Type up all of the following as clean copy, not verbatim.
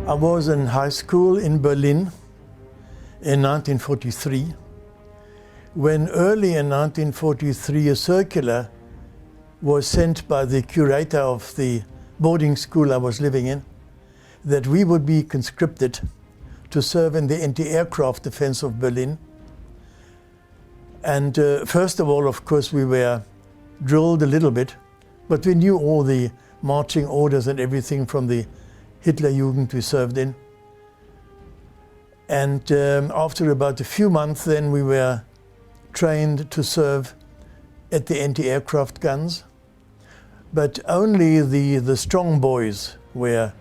I was in high school in Berlin in 1943, when early in 1943 a circular was sent by the curator of the boarding school I was living in, that we would be conscripted to serve in the anti-aircraft defense of Berlin. And first of all, of course, we were drilled a little bit, but we knew all the marching orders and everything from the Hitler Jugend we served in. And after about a few months, then we were trained to serve at the anti-aircraft guns. But only the strong boys were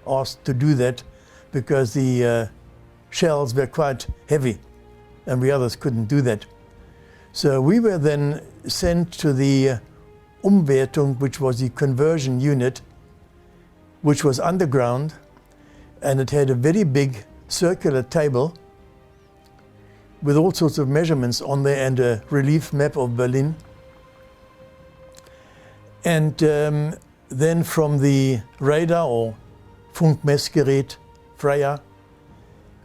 asked to do that, because the shells were quite heavy and we others couldn't do that. So we were then sent to the Umwertung, which was the conversion unit, which was underground, and it had a very big circular table with all sorts of measurements on there and a relief map of Berlin. And then from the radar or Funkmessgerät Freya,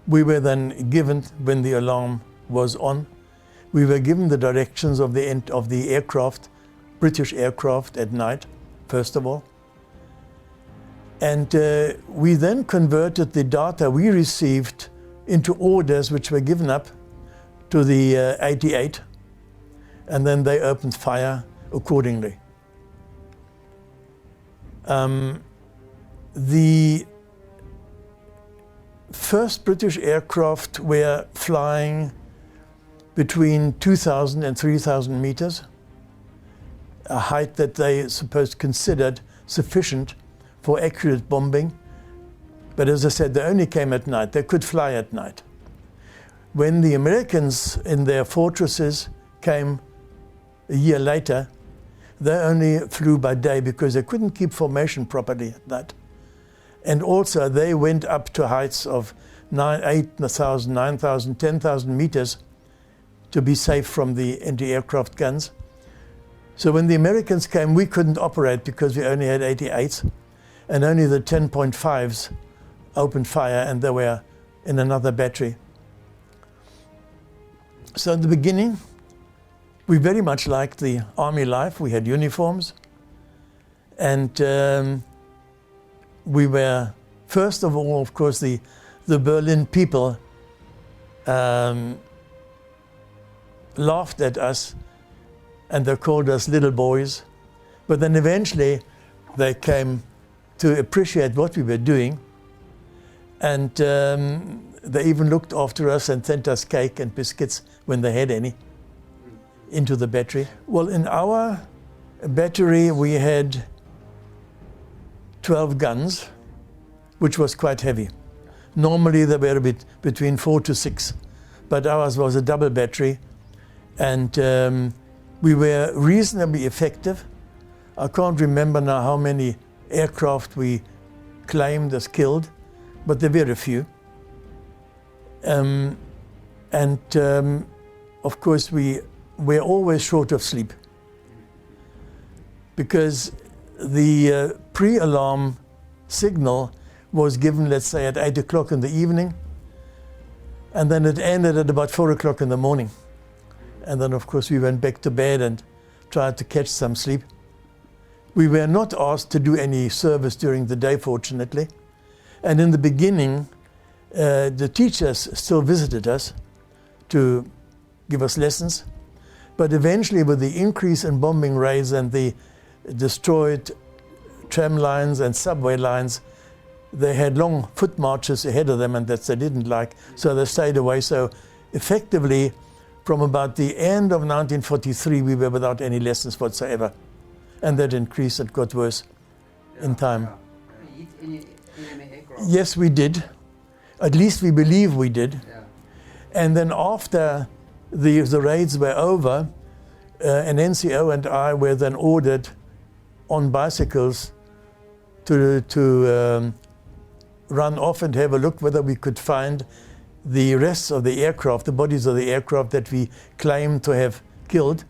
we were then given, when the alarm was on, we were given the directions of the aircraft, British aircraft at night, first of all. And we then converted the data we received into orders which were given up to the 88, and then they opened fire accordingly. The first British aircraft were flying between 2,000 and 3,000 meters, a height that they supposed considered sufficient for accurate bombing. But as I said, they only came at night. They could fly at night. When the Americans in their fortresses came a year later, they only flew by day because they couldn't keep formation properly at night. And also they went up to heights of 8,000, 9,000, 10,000 meters to be safe from the anti-aircraft guns. So when the Americans came, we couldn't operate because we only had 88s, and only the 10.5s opened fire, and they were in another battery. So in the beginning, we very much liked the army life. We had uniforms, and we were, first of all, of course, the Berlin people laughed at us, and they called us little boys. But then eventually they came to appreciate what we were doing, and they even looked after us and sent us cake and biscuits when they had any into the battery. Well, in our battery we had 12 guns, which was quite heavy. Normally they were between 4 to 6, but ours was a double battery, and we were reasonably effective. I can't remember now how many aircraft we claimed as killed, but there were a few. Of course we were always short of sleep, because the pre-alarm signal was given, let's say, at 8 o'clock in the evening, and then it ended at about 4 o'clock in the morning. And then, of course, we went back to bed and tried to catch some sleep. We were not asked to do any service during the day, fortunately. And in the beginning, the teachers still visited us to give us lessons. But eventually, with the increase in bombing raids and the destroyed tram lines and subway lines, they had long foot marches ahead of them, and that they didn't like, so they stayed away. So effectively, from about the end of 1943, we were without any lessons whatsoever. And that increased and got worse in time. Yes, we did. At least we believe we did. And then after the raids were over, an NCO and I were then ordered on bicycles to run off and have a look whether we could find the rest of the aircraft, the bodies of the aircraft that we claimed to have killed.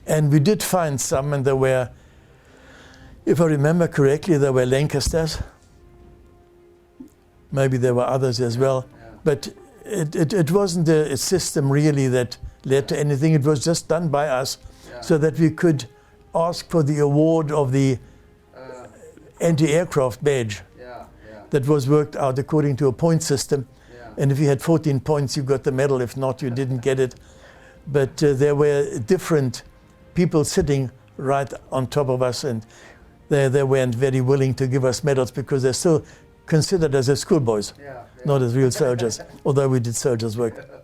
And we did find some, and there were, if I remember correctly, there were Lancasters. Maybe there were others as well. But it wasn't a system really that led to anything. It was just done by us so that we could ask for the award of the anti-aircraft badge that was worked out according to a point system. And if you had 14 points, you got the medal. If not, you didn't get it. But there were different people sitting right on top of us, and they weren't very willing to give us medals because they're still considered as schoolboys, not as real soldiers, although we did soldiers' work.